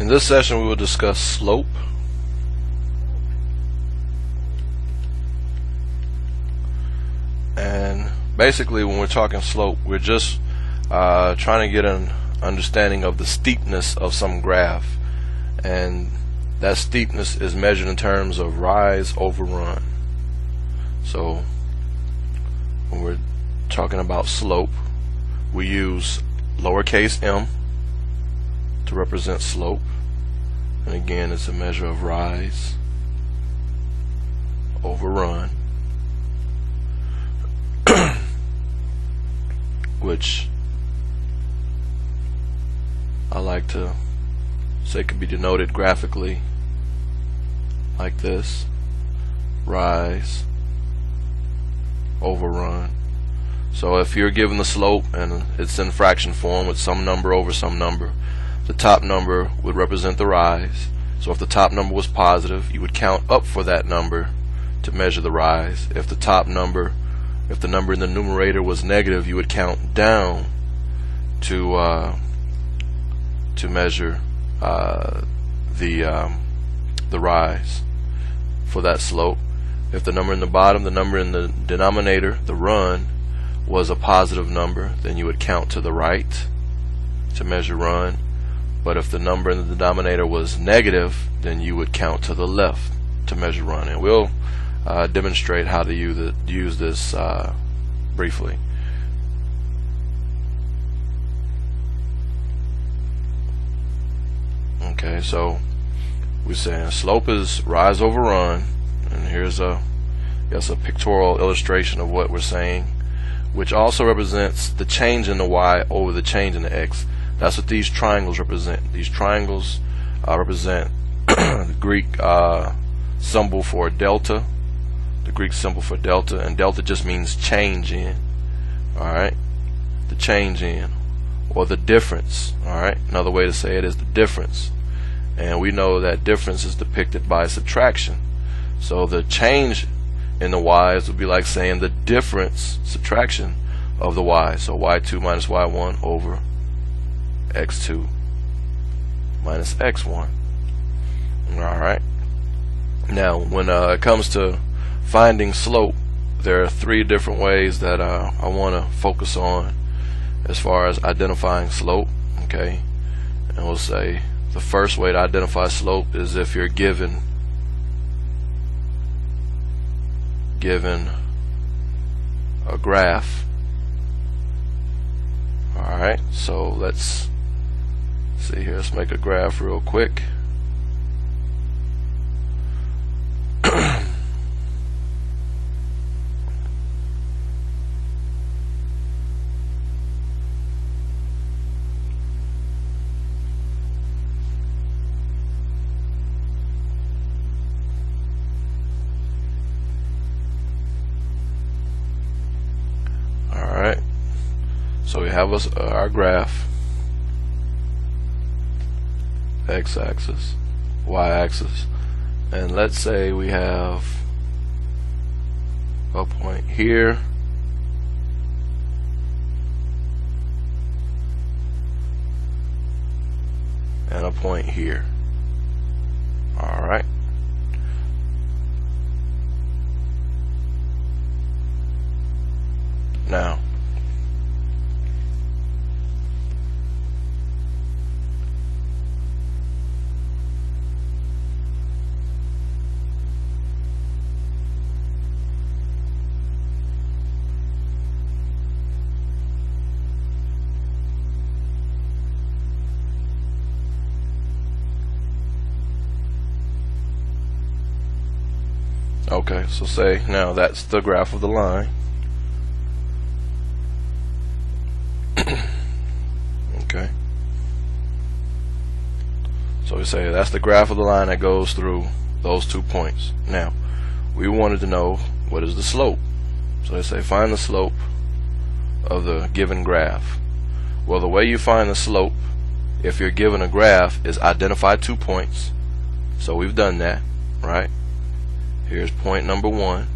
In this session we will discuss slope, and basically when we're talking slope we're just trying to get an understanding of the steepness of some graph, and that steepness is measured in terms of rise over run. So when we're talking about slope we use lowercase m to represent slope, and again it's a measure of rise over run, which I like to say could be denoted graphically like this: rise over run. So if you're given the slope and it's in fraction form with some number over some number, the top number would represent the rise. So if the top number was positive, you would count up for that number to measure the rise. If the number in the numerator was negative, you would count down to measure the rise for that slope. If the number in the bottom, the number in the denominator, the run, was a positive number, then you would count to the right to measure run. But if the number in the denominator was negative, then you would count to the left to measure run. And we'll demonstrate how to use this briefly. Okay, so we're saying slope is rise over run, and here's a pictorial illustration of what we're saying, which also represents the change in the y over the change in the x. That's what these triangles represent. These triangles represent the Greek symbol for delta, and delta just means change in. Alright, the change in, or the difference. Alright, another way to say it is the difference, and we know that difference is depicted by subtraction. So the change in the y's would be like saying the difference, subtraction of the y. So y2 minus y1 over x2 minus x1. Alright, now when it comes to finding slope, there are three different ways that I want to focus on as far as identifying slope. Okay, and we'll say the first way to identify slope is if you're given a graph. Alright, so let's see here. Let's make a graph real quick. Alright, so we have our graph, x-axis, y-axis, and let's say we have a point here and a point here. Alright, now okay, so say now that's the graph of the line. Okay, so we say that's the graph of the line that goes through those 2 points. Now we wanted to know what is the slope, so they say find the slope of the given graph. Well, the way you find the slope if you're given a graph is identify 2 points. So we've done that, right? Here's point number 1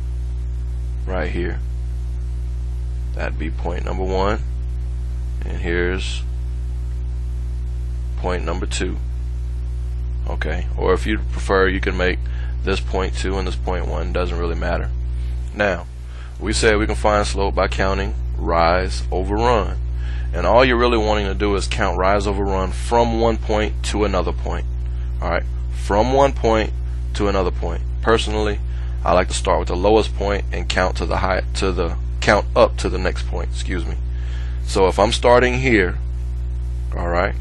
right here. That'd be point number 1, and here's point number 2. Okay, or if you prefer, you can make this 0.2 and this 0.1. Doesn't really matter. Now, we said we can find slope by counting rise over run, and all you're really wanting to do is count rise over run from one point to another point. Alright, from one point to another point. Personally, I like to start with the lowest point and count to the count up to the next point, excuse me. So if I'm starting here, alright,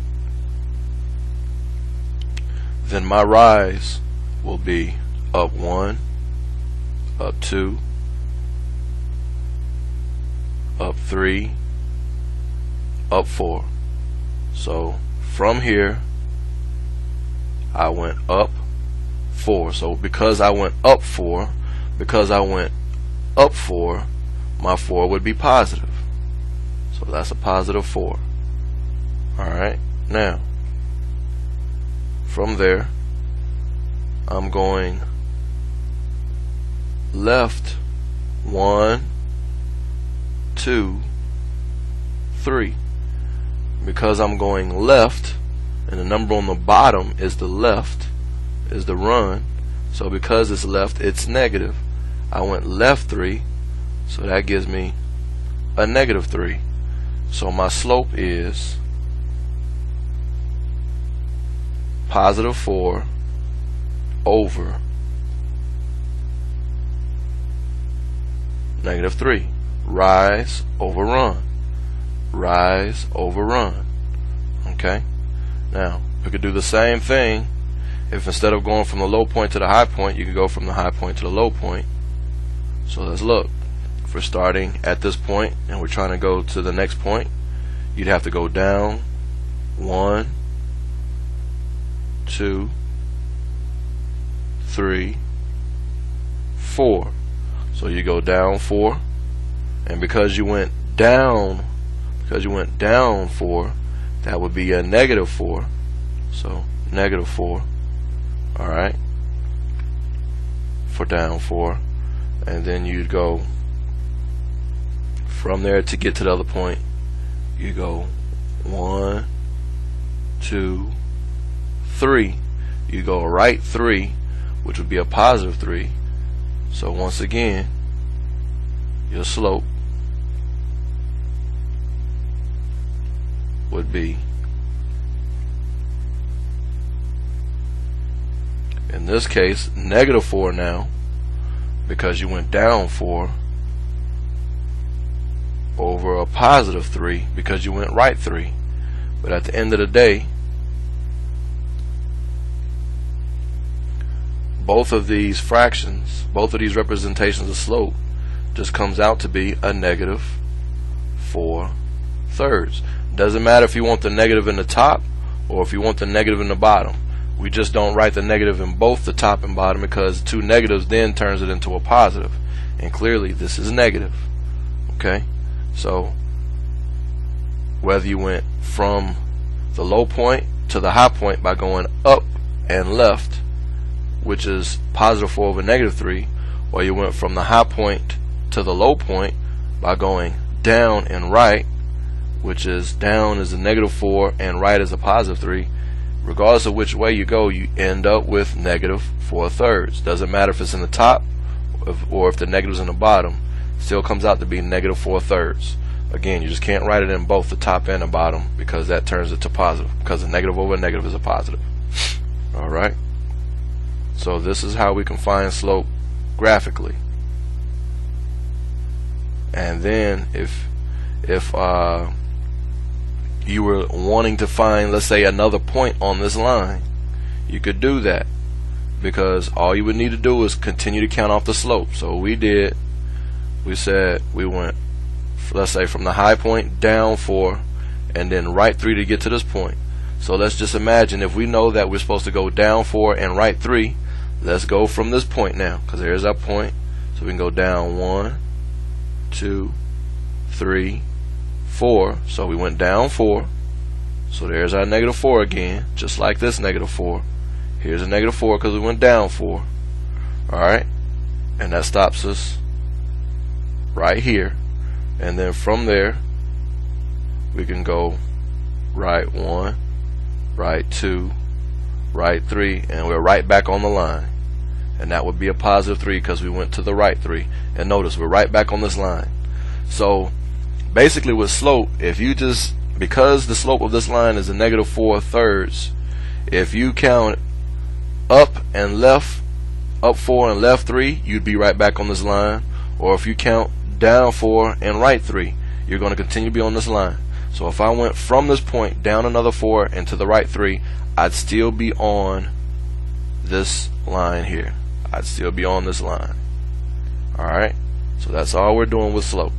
then my rise will be up 1, up 2, up 3, up 4. So from here I went up 4. So because I went up 4, my 4 would be positive. So that's a positive 4. Alright, now from there I'm going left 1, 2, 3. Because I'm going left and the number on the bottom is the left, is the run, so because it's left, it's negative. I went left 3, so that gives me a negative 3. So my slope is positive 4 over negative 3. Rise over run. Rise over run. Okay? Now, we could do the same thing if instead of going from the low point to the high point, you could go from the high point to the low point. So let's look. If we're starting at this point and we're trying to go to the next point, you'd have to go down 1, 2, 3, 4. So you go down 4, and because you went down 4, that would be a negative 4. So negative 4. Alright, for down 4, and then you'd go from there to get to the other point. You go 1, 2, 3. You go right 3, which would be a positive 3. So once again, your slope would be, in this case, negative 4 now, because you went down 4, over a positive 3 because you went right 3. But at the end of the day, both of these fractions, both of these representations of slope just comes out to be a negative 4/3. Doesn't matter if you want the negative in the top or if you want the negative in the bottom. We just don't write the negative in both the top and bottom, because 2 negatives then turns it into a positive, and clearly this is negative. Okay, so whether you went from the low point to the high point by going up and left, which is positive 4 over negative 3, or you went from the high point to the low point by going down and right, which is down is a negative 4 and right is a positive 3, regardless of which way you go, you end up with negative 4/3. Doesn't matter if it's in the top or if the negative's in the bottom, still comes out to be negative 4/3. Again, you just can't write it in both the top and the bottom, because that turns it to positive, because a negative over a negative is a positive. Alright, so this is how we can find slope graphically. And then if you were wanting to find, let's say, another point on this line, you could do that, because all you would need to do is continue to count off the slope. So we said we went, let's say, from the high point down 4 and then right 3 to get to this point. So let's just imagine, if we know that we're supposed to go down 4 and right 3, let's go from this point now, because there's our point. So we can go down 1, 2, 3, 4. So we went down 4, so there's our negative 4 again, just like this negative 4. Here's a negative 4 because we went down 4. Alright, and that stops us right here. And then from there we can go right 1, right 2, right 3, and we're right back on the line. And that would be a positive 3 because we went to the right 3. And notice we're right back on this line. So basically with slope, if you just, because the slope of this line is a negative 4/3, if you count up and left, up 4 and left 3, you'd be right back on this line. Or if you count down 4 and right 3, you're going to continue to be on this line. So if I went from this point down another 4 and to the right 3, I'd still be on this line here. I'd still be on this line. Alright, so that's all we're doing with slope.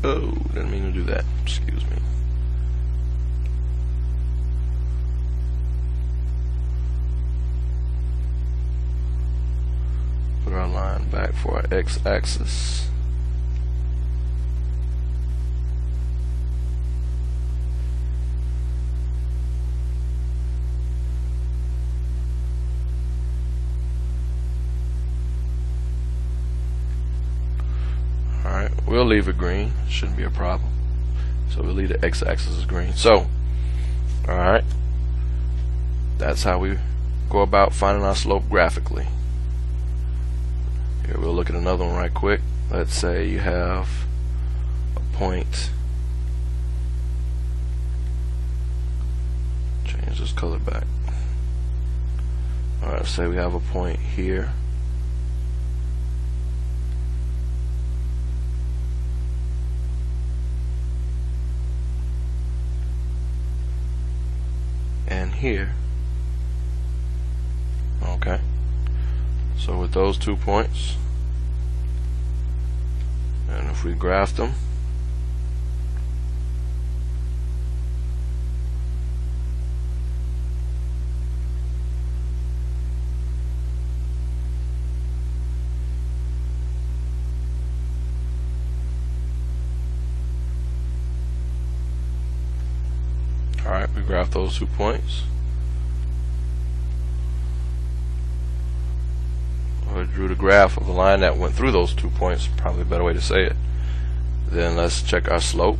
Oh, didn't mean to do that. Excuse me. Put our line back for our x-axis. Alright, we'll leave it green. Shouldn't be a problem. So we'll leave the x-axis as green. So, alright, that's how we go about finding our slope graphically. Here, we'll look at another one right quick. Let's say you have a point. Change this color back. Alright, say we have a point here. And here. Okay. So with those 2 points, and if we graph them, alright, we graph those 2 points. Or drew the graph of the line that went through those 2 points, probably a better way to say it. Then let's check our slope.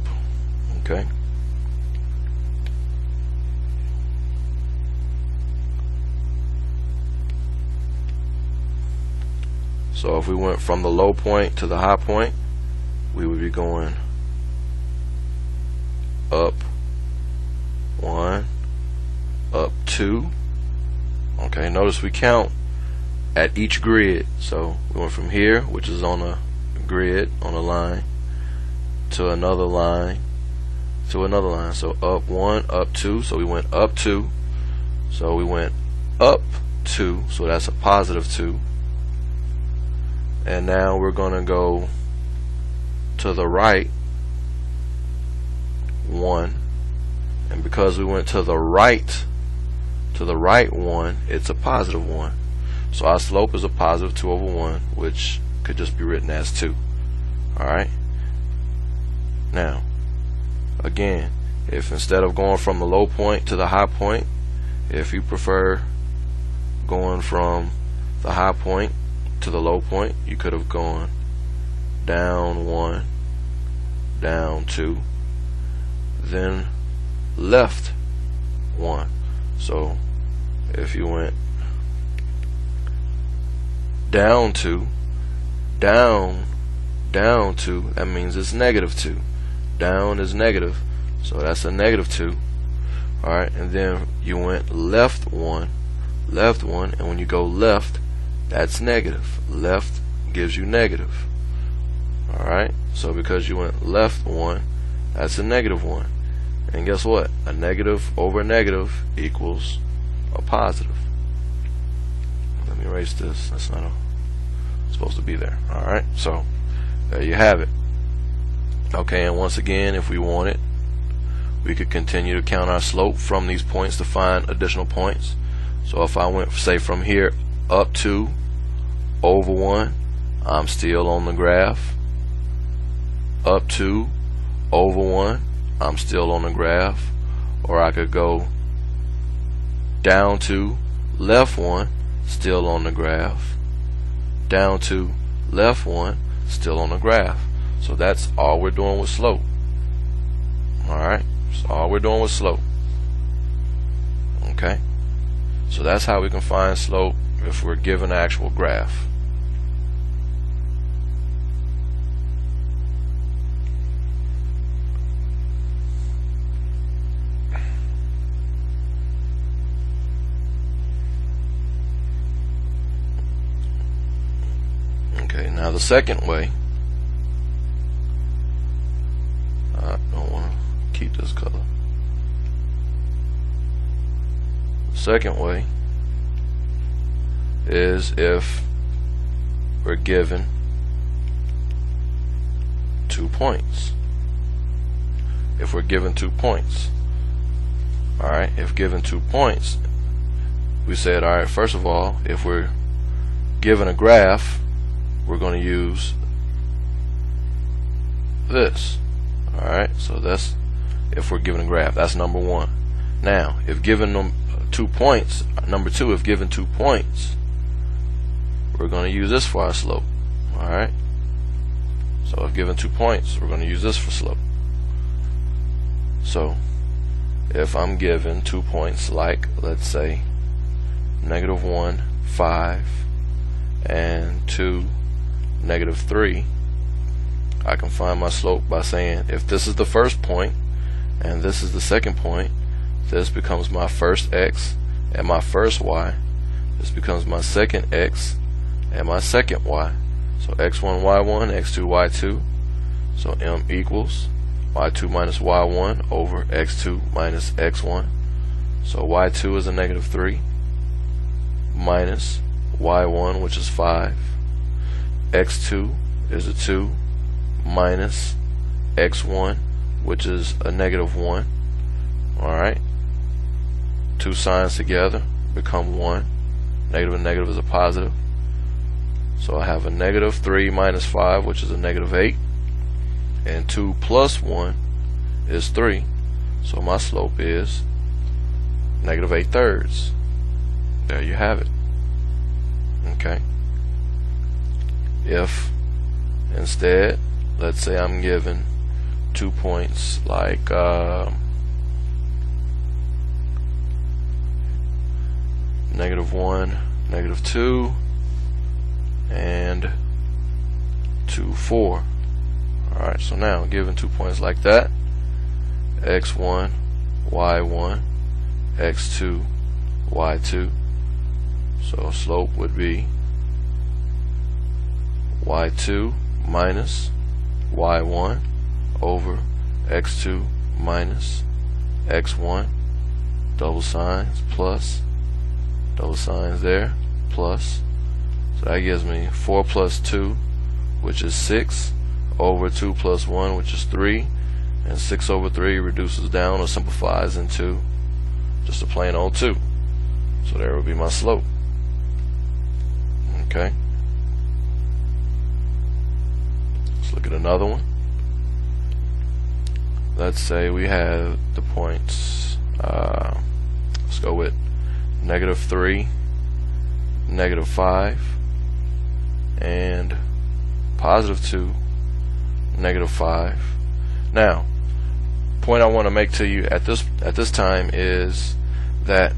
Okay. So if we went from the low point to the high point, we would be going up 1, up 2. Okay, notice we count at each grid. So we went from here, which is on a grid, on a line, to another line, to another line. So up 1, up 2. So we went up 2. So we went up 2. So that's a positive 2. And now we're going to go to the right 1. And because we went to the right 1, it's a positive 1. So our slope is a positive 2 over 1, which could just be written as 2. Alright? Now, again, if instead of going from the low point to the high point, if you prefer going from the high point to the low point, you could have gone down 1, down 2, then left 1. So if you went down 2, down 2, that means it's negative 2. Down is negative, so that's a negative 2. Alright, and then you went left 1, and when you go left, that's negative. Left gives you negative. Alright, so because you went left 1, that's a negative 1. And guess what? A negative over negative equals a positive. Let me erase this. That's not supposed to be there. Alright, so there you have it. Okay, and once again, if we wanted, we could continue to count our slope from these points to find additional points. So if I went, say, from here up 2 over 1, I'm still on the graph. Up 2 over 1, I'm still on the graph. Or I could go down 2, left 1, still on the graph, down to left 1, still on the graph. So that's all we're doing with slope. Alright, so all we're doing with slope. Okay, so that's how we can find slope if we're given an actual graph. Okay, now the second way, I don't want to keep this color. The second way is if we're given 2 points. If we're given 2 points. Alright, if given 2 points, we said, alright, first of all, if we're given a graph, we're going to use this. Alright, so that's if we're given a graph. That's number 1. Now, if given 2 points, number 2, if given 2 points, we're going to use this for our slope. Alright, so if given 2 points, we're going to use this for slope. So if I'm given 2 points, like let's say -1, 5, and 2, -3, I can find my slope by saying if this is the first point and this is the second point, this becomes my first x and my first y. This becomes my second x and my second y. So x1, y1, x2, y2. So m equals y2 minus y1 over x2 minus x1. So y2 is a -3 minus y1, which is 5. x2 is a 2 minus x1, which is a -1. Alright, 2 signs together become 1. Negative and negative is a positive. So I have a -3 minus 5, which is a -8. And 2 plus 1 is 3. So my slope is -8/3. There you have it. Okay. If instead, let's say I'm given 2 points like -1, -2, and 2, 4. Alright, so now given 2 points like that, x1, y1, x2, y2. So slope would be y2 minus y1 over x2 minus x1, double signs, plus, double signs there, plus. So that gives me 4 plus 2, which is 6, over 2 plus 1, which is 3, and 6 over 3 reduces down or simplifies into just a plain old 2. So there would be my slope. Okay. Let's look at another one. Let's say we have the points, let's go with -3, -5, and +2, -5. Now, point I want to make to you at this time is that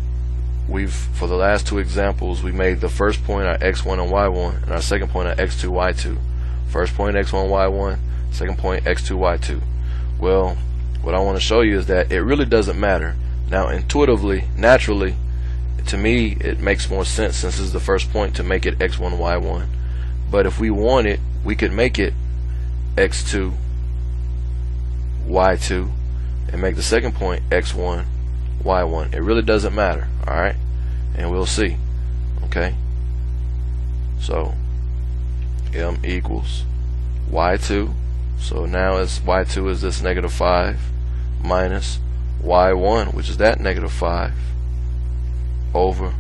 for the last 2 examples, we made the first point our x1 and y1 and our second point our x2, y2. First point x1, y1, second point x2, y2. Well, what I want to show you is that it really doesn't matter. Now, intuitively, naturally, to me, it makes more sense since this is the first point to make it x1, y1. But if we wanted, we could make it x2, y2, and make the second point x1, y1. It really doesn't matter. Alright, and we'll see. Okay, so m equals y2. So now it's y2 is this -5 minus y1, which is that -5, over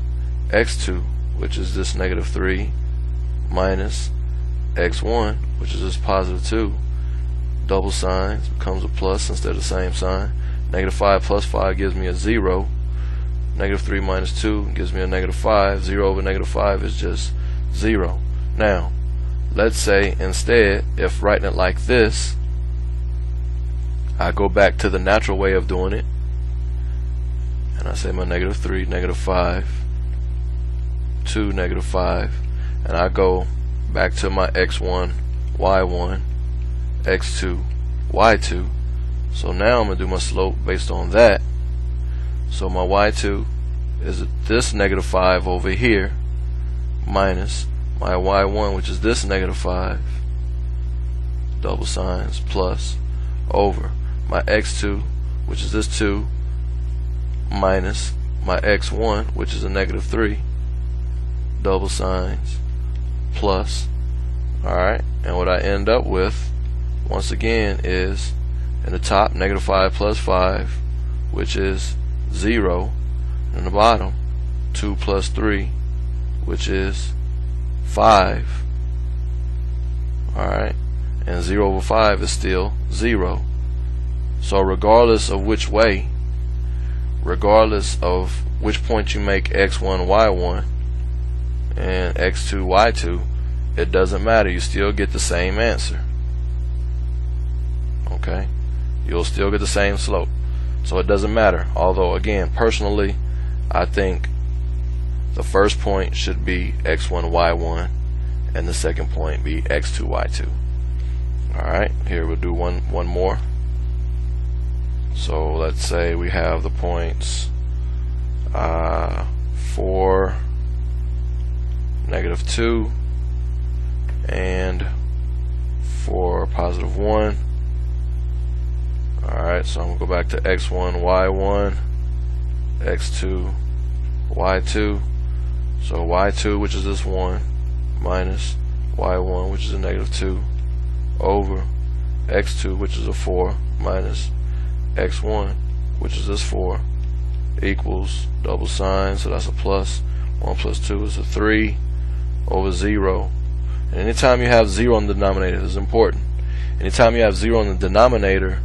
x2, which is this -3, minus x1, which is this +2. Double signs becomes a plus instead of the same sign. -5 plus 5 gives me a 0. Negative 3 minus 2 gives me a negative 5. 0 over negative 5 is just 0. Now, let's say instead, if writing it like this, I go back to the natural way of doing it, and I say my negative 3, negative 5, 2, negative 5, and I go back to my x1, y1, x2, y2. So now I'm going to do my slope based on that. So my y2 is this negative 5 over here minus my y1, which is this negative 5, double signs, plus, over my x2, which is this 2, minus my x1, which is a negative 3, double signs, plus. Alright, and what I end up with once again is in the top negative 5 plus 5, which is 0, and in the bottom 2 plus 3, which is 5. Alright, and 0 over 5 is still 0. So regardless of which way, regardless of which point you make x1, y1 and x2, y2, it doesn't matter, you still get the same answer. Okay, you'll still get the same slope, so it doesn't matter. Although again, personally, I think the first point should be x1, y1 and the second point be x2, y2. Alright, here we'll do one more. So let's say we have the points 4, negative 2 and 4, positive 1. Alright, so I'm going to go back to x1, y1, x2, y2. So y2, which is this 1, minus y1, which is a negative 2, over x2, which is a 4, minus x1, which is this 4, equals double sign, so that's a plus. 1 plus 2 is a 3, over 0. And anytime you have 0 in the denominator, this is important. Anytime you have 0 in the denominator,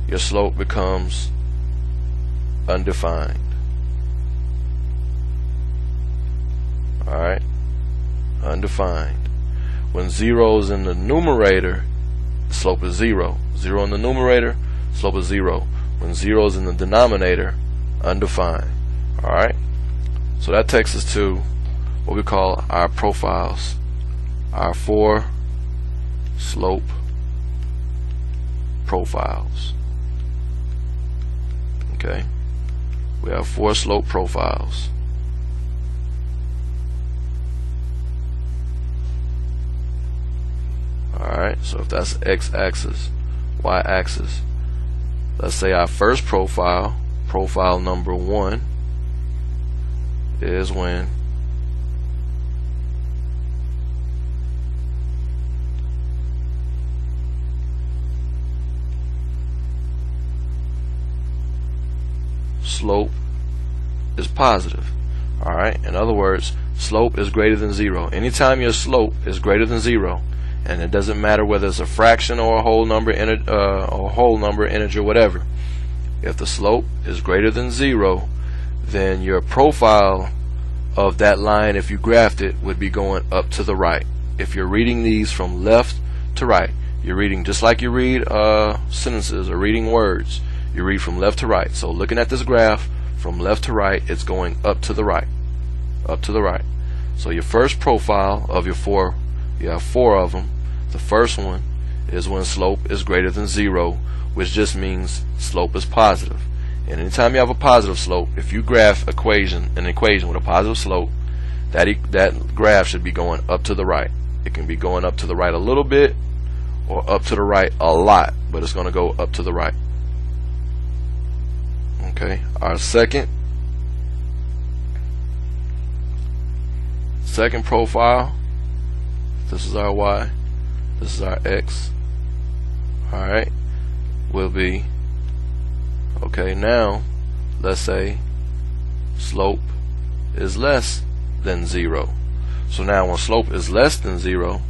your slope becomes undefined. Alright, undefined. When 0 is in the numerator, the slope is 0. 0 in the numerator, slope is 0. When 0 is in the denominator, undefined. Alright, so that takes us to what we call our profiles, our 4 slope profiles. Okay, we have 4 slope profiles. Alright, so if that's x-axis, y-axis, let's say our first profile, profile number 1, is when slope is positive. Alright, in other words, slope is greater than 0. Anytime your slope is greater than 0, and it doesn't matter whether it's a fraction or a whole number, integer, whatever, if the slope is greater than 0, then your profile of that line, if you graphed it, would be going up to the right. If you're reading these from left to right, you're reading just like you read sentences or reading words. You read from left to right. So looking at this graph from left to right, it's going up to the right, up to the right. So your first profile of your 4, you have 4 of them. The first one is when slope is greater than 0, which just means slope is positive. And anytime you have a positive slope, if you graph an equation with a positive slope, that graph should be going up to the right. It can be going up to the right a little bit or up to the right a lot, but it's going to go up to the right. Okay, our second profile, this is our y, this is our x. Alright, will be, okay, now let's say slope is less than 0. So now when slope is less than 0,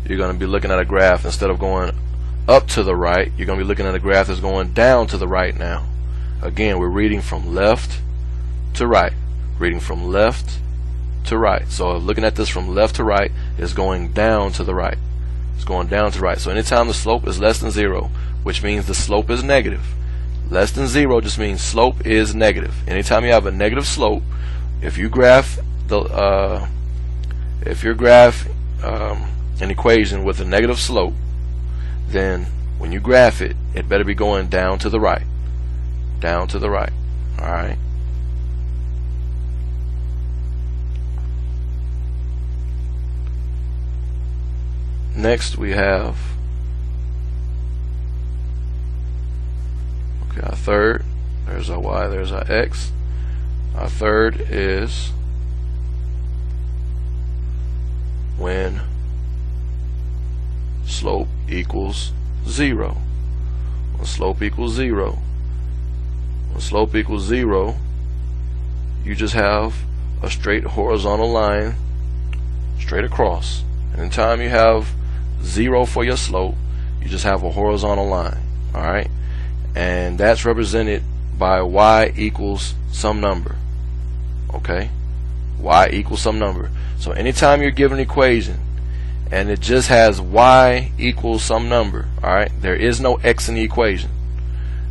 you're going to be looking at a graph, instead of going up to the right, you're going to be looking at a graph that's going down to the right now. Again, we're reading from left to right, reading from left to right. So looking at this from left to right is going down to the right. It's going down to the right. So anytime the slope is less than 0, which means the slope is negative. Less than 0 just means slope is negative. Anytime you have a negative slope, if you graph an equation with a negative slope, then when you graph it, it better be going down to the right. Down to the right. Alright. Next we have our third. There's our y, there's our x. Our third is when slope equals 0. When slope equals 0. When slope equals 0, you just have a straight horizontal line straight across. And anytime you have 0 for your slope, you just have a horizontal line. Alright? And that's represented by y equals some number. Okay? Y equals some number. So anytime you're given an equation and it just has y equals some number, alright, there is no x in the equation,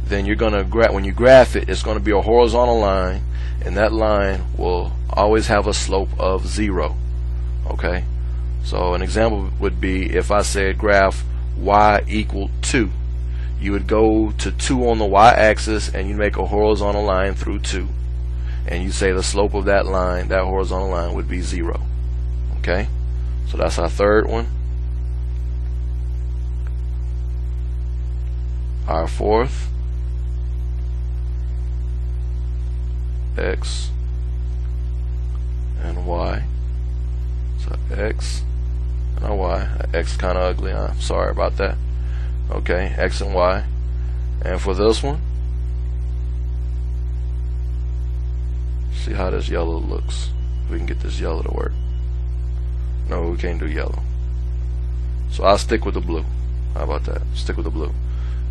then you're gonna when you graph it, it's gonna be a horizontal line, and that line will always have a slope of 0. Okay? So an example would be if I said graph y equal 2. You would go to 2 on the y-axis and you make a horizontal line through 2, and you say the slope of that line, that horizontal line, would be 0. Okay, so that's our third one. Our fourth, x and y. So x and our y. X is kind of ugly, I'm sorry about that. Okay, x and y. And for this one, see how this yellow looks. We can get this yellow to work. No, we can't do yellow. So I'll stick with the blue. How about that? Stick with the blue.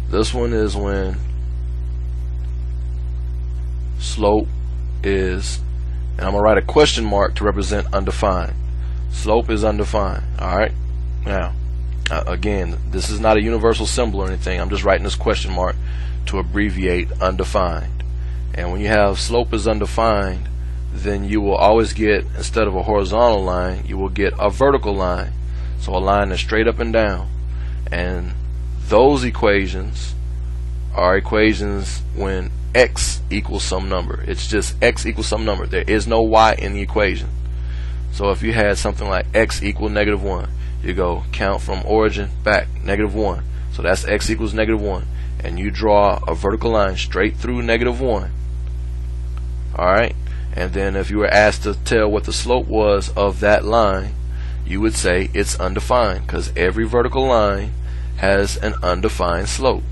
This one is when slope is, and I'm going to write a question mark to represent undefined. Slope is undefined. Alright? Now, again, this is not a universal symbol or anything. I'm just writing this question mark to abbreviate undefined. And when you have slope is undefined, then you will always get, instead of a horizontal line, you will get a vertical line. So a line that's straight up and down. And those equations are equations when x equals some number. It's just x equals some number. There is no y in the equation. So if you had something like x equal -1, you go count from origin back, -1. So that's x equals -1. And you draw a vertical line straight through -1. Alright? And then if you were asked to tell what the slope was of that line, you would say it's undefined, because every vertical line has an undefined slope.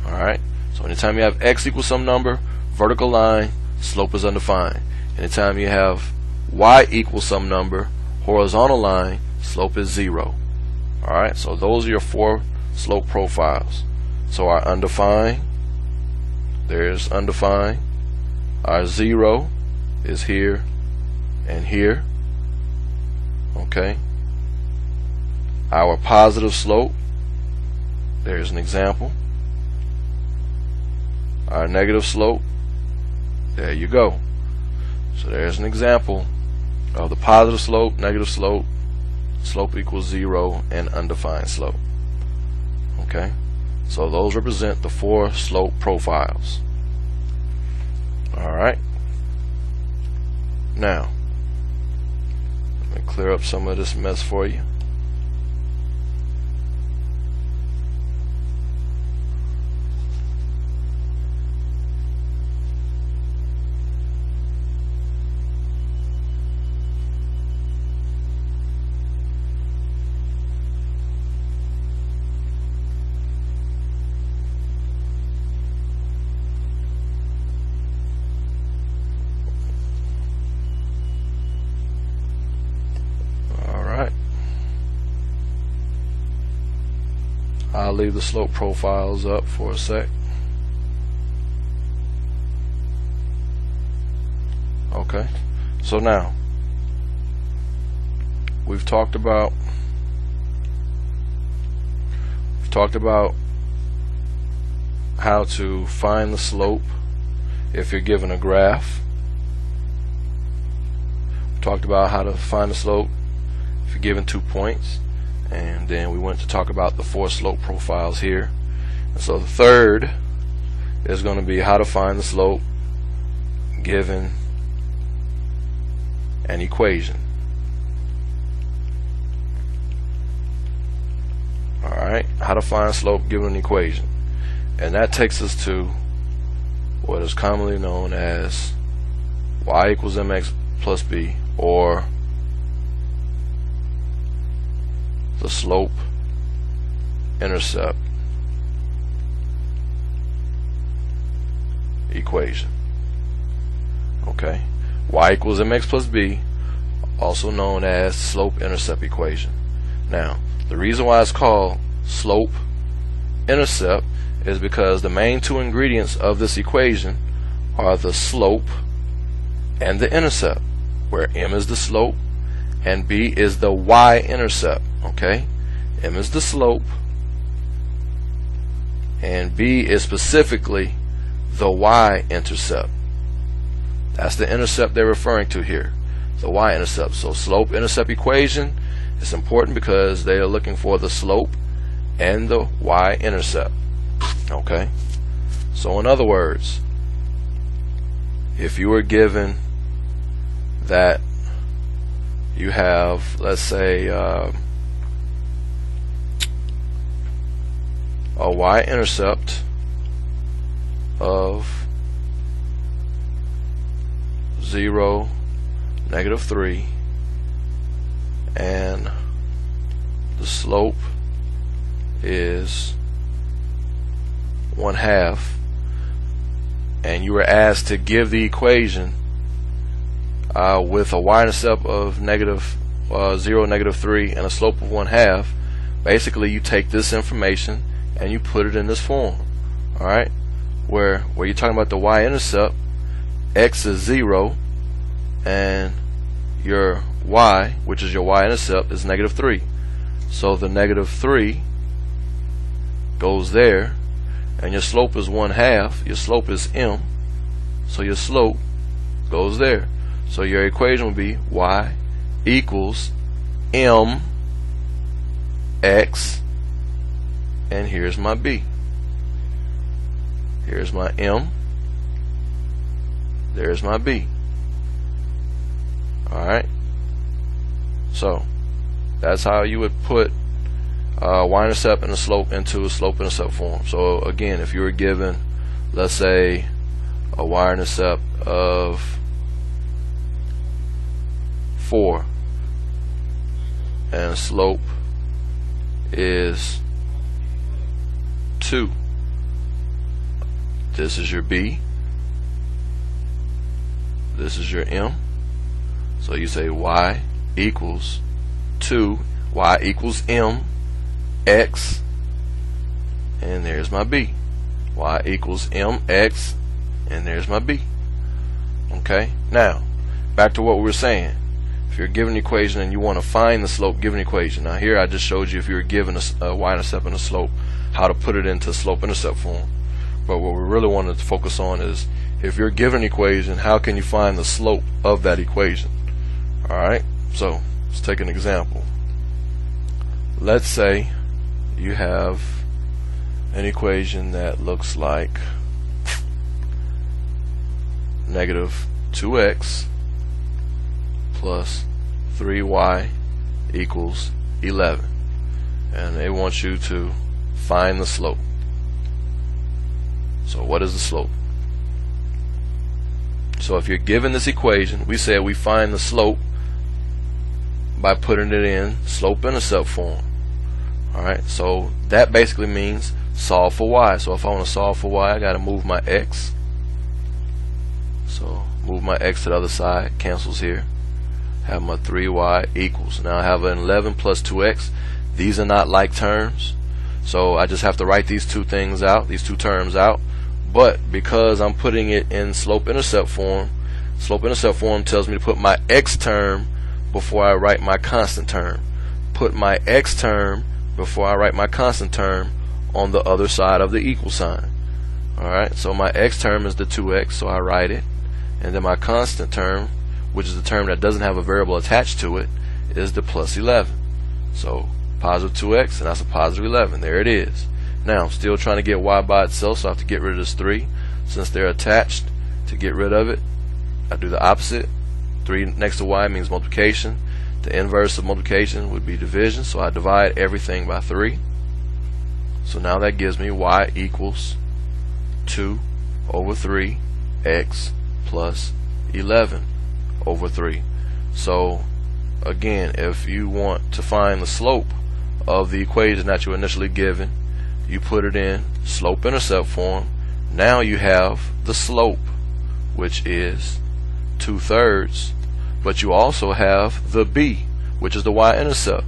Alright? So anytime you have x equals some number, vertical line, slope is undefined. Anytime you have y equals some number, horizontal line, slope is 0. Alright, so those are your 4 slope profiles. So our undefined, there's undefined. Our 0 is here and here. Okay. Our positive slope, there's an example. Our negative slope, there you go. So there's an example of the positive slope, negative slope, slope equals 0, and undefined slope. Okay, so those represent the 4 slope profiles. Alright, now let me clear up some of this mess for you. leave the slope profiles up for a sec. Okay, so now we've talked about how to find the slope if you're given a graph. We talked about how to find the slope if you're given 2 points, and then we went to talk about the 4 slope profiles here. And so the third is going to be how to find the slope given an equation. Alright, how to find slope given an equation. And that takes us to what is commonly known as y equals mx plus b, or the slope intercept equation. Okay, y equals mx plus b, also known as slope intercept equation. Now, the reason why it's called slope intercept is because the main 2 ingredients of this equation are the slope and the intercept, where m is the slope and b is the y-intercept. Okay, m is the slope and b is specifically the y-intercept. That's the intercept they're referring to here, the y-intercept. So slope intercept equation is important because they are looking for the slope and the y-intercept. Okay, so in other words, if you were given that you have, let's say, a y-intercept of 0, -3, and the slope is 1/2, and you were asked to give the equation with a y-intercept of -0, -3, and a slope of 1/2, basically you take this information and you put it in this form. Alright, where you're talking about the y-intercept, x is 0, and your y, which is your y-intercept, is -3. So the -3 goes there, and your slope is 1/2. Your slope is m, so your slope goes there. So your equation would be y equals m x, and here's my b. Here's my m, there's my b. Alright, so that's how you would put y-intercept and a slope into a slope intercept form. So again, if you were given, let's say, a y-intercept of 4 and a slope is 2, this is your b, this is your m. So you say y equals 2, y equals m x, and there's my b. Y equals m x, and there's my b. Okay, now back to what we were saying. If you're given an equation and you want to find the slope given equation, now here I just showed you if you were given a y-intercept and a slope, how to put it into slope intercept form. But what we really wanted to focus on is, if you're given an equation, how can you find the slope of that equation? Alright, so let's take an example. Let's say you have an equation that looks like -2x plus 3y equals 11, and they want you to find the slope. So what is the slope? So if you're given this equation, we said we find the slope by putting it in slope-intercept form. Alright, so that basically means solve for y. So if I want to solve for y, I got to move my x. So move my x to the other side, cancels here. Have my 3y equals. Now I have an 11 plus 2x. These are not like terms, So I just have to write these two things out, these two terms out. But because I'm putting it in slope-intercept form, slope-intercept form tells me to put my x term before I write my constant term. Put my x term before I write my constant term on the other side of the equal sign. Alright, so my x term is the 2x, so I write it. And then my constant term, which is the term that doesn't have a variable attached to it, is the plus 11. So positive 2x, and that's a positive 11. There it is. Now I'm still trying to get y by itself, so I have to get rid of this 3. Since they're attached, to get rid of it, I do the opposite. 3 next to y means multiplication. The inverse of multiplication would be division, so I divide everything by 3. So now that gives me y equals 2 over 3 x plus 11 over 3. So again, if you want to find the slope of the equation that you were initially given, you put it in slope-intercept form. Now you have the slope, which is 2/3, but you also have the b, which is the y-intercept.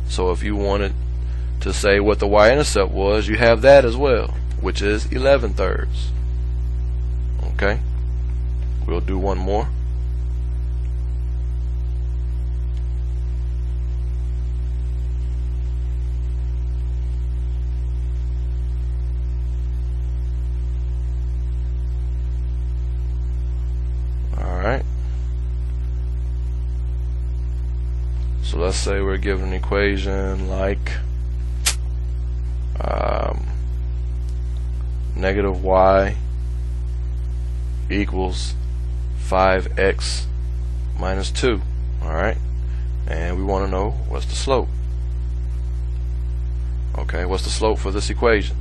So if you wanted to say what the y-intercept was, you have that as well, which is 11/3. Okay, we'll do one more. Alright, so let's say we're given an equation like negative y equals 5x minus 2. Alright, and we want to know what's the slope. Okay, what's the slope for this equation?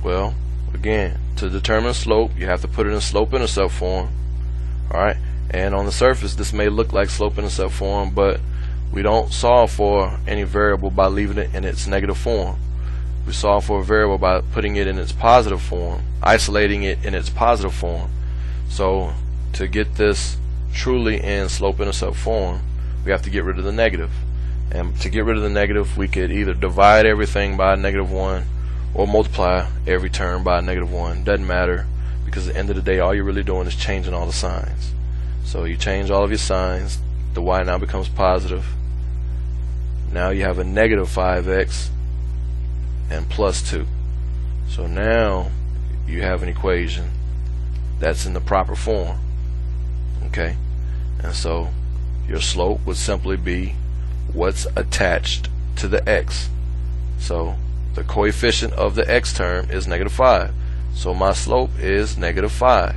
Well, again, to determine slope, you have to put it in slope-intercept form. Alright, and on the surface this may look like slope-intercept form, but we don't solve for any variable by leaving it in its negative form. We solve for a variable by putting it in its positive form, isolating it in its positive form. So to get this truly in slope-intercept form, we have to get rid of the negative. And to get rid of the negative, we could either divide everything by -1 or multiply every term by -1. Doesn't matter, because at the end of the day all you're really doing is changing all the signs. So you change all of your signs, the y now becomes positive. Now you have a negative 5x and plus 2. So now you have an equation that's in the proper form. Okay, and so your slope would simply be what's attached to the x. So the coefficient of the x term is -5. So my slope is -5.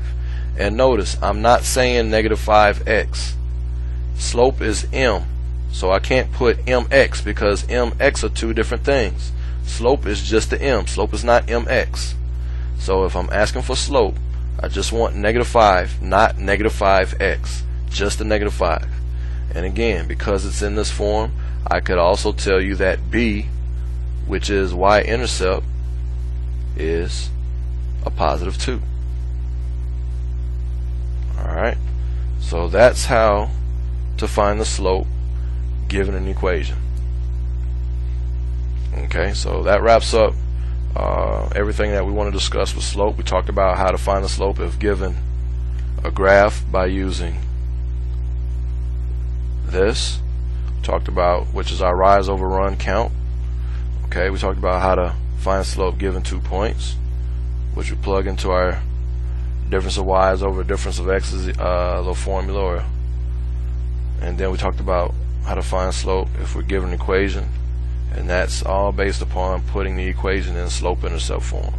And notice, I'm not saying -5x. Slope is m. So I can't put mx because mx are two different things. Slope is just the m. Slope is not mx. So if I'm asking for slope, I just want -5, not -5x. Just the -5. And again, because it's in this form, I could also tell you that b, which is y-intercept, is a positive 2. Alright, so that's how to find the slope given an equation. Okay, so that wraps up everything that we want to discuss with slope. We talked about how to find the slope if given a graph by using this. We talked about which is our rise over run count. Okay, we talked about how to find slope given 2 points, which we plug into our difference of y's over difference of x's little formula, and then we talked about how to find slope if we're given an equation, and that's all based upon putting the equation in slope-intercept form.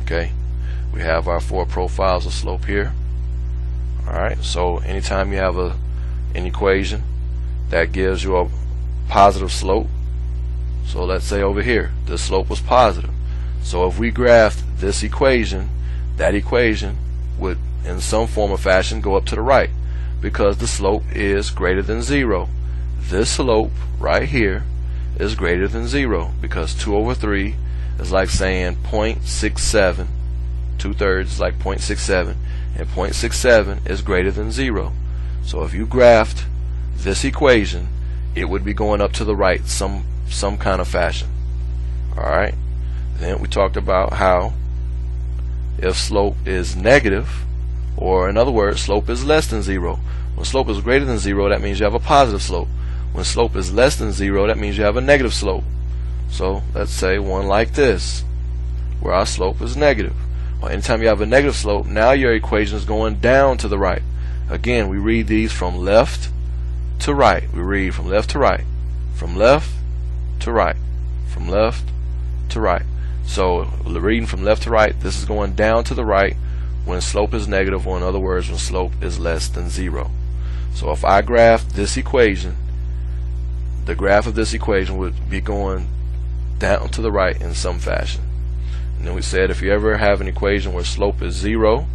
Okay, we have our 4 profiles of slope here. Alright, so anytime you have an equation that gives you a positive slope, so let's say over here the slope was positive, so if we graphed this equation, that equation would in some form or fashion go up to the right, because the slope is greater than 0. This slope right here is greater than 0, because 2 over 3 is like saying 0.67. 2/3 is like 0.67, and 0.67 is greater than 0. So if you graphed this equation, it would be going up to the right some kind of fashion. Alright, then we talked about how if slope is negative, or in other words, slope is less than 0. When slope is greater than 0, that means you have a positive slope. When slope is less than 0, that means you have a negative slope. So let's say one like this, where our slope is negative. Well, anytime you have a negative slope, now your equation is going down to the right. Again, we read these from left to right. We read from left to right, from left to right, from left to right. So reading from left to right, this is going down to the right when slope is negative, or in other words, when slope is less than 0. So if I graph this equation, the graph of this equation would be going down to the right in some fashion. And then we said if you ever have an equation where slope is 0,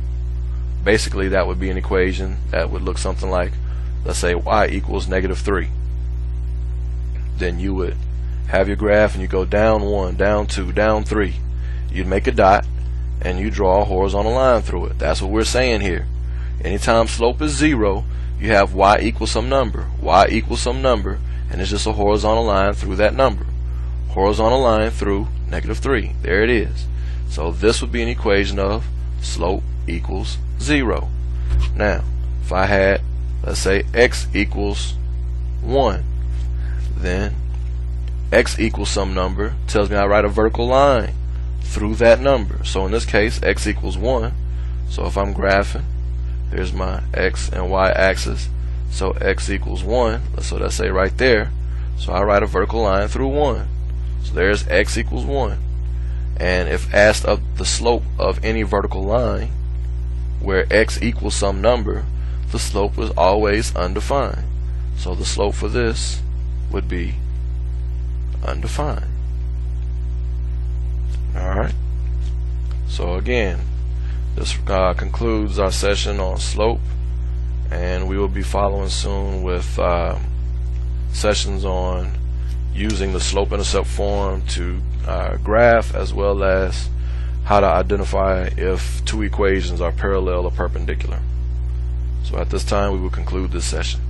basically that would be an equation that would look something like, let's say y equals -3. Then you would have your graph and you go down 1, down 2, down 3. You'd make a dot and you draw a horizontal line through it. That's what we're saying here. Anytime slope is 0, you have y equals some number. Y equals some number, and it's just a horizontal line through that number. Horizontal line through -3. There it is. So this would be an equation of slope equals 0. Now, if I had, let's say, x equals 1, then x equals some number tells me I write a vertical line through that number. So in this case, x equals 1. So if I'm graphing, here's my x and y axis. So x equals 1. So let's say right there. So I write a vertical line through 1. So there's x equals 1. And if asked of the slope of any vertical line where x equals some number, the slope was always undefined. So the slope for this would be undefined. Alright, so again, this concludes our session on slope, and we will be following soon with sessions on using the slope-intercept form to graph, as well as how to identify if two equations are parallel or perpendicular. So at this time we will conclude this session.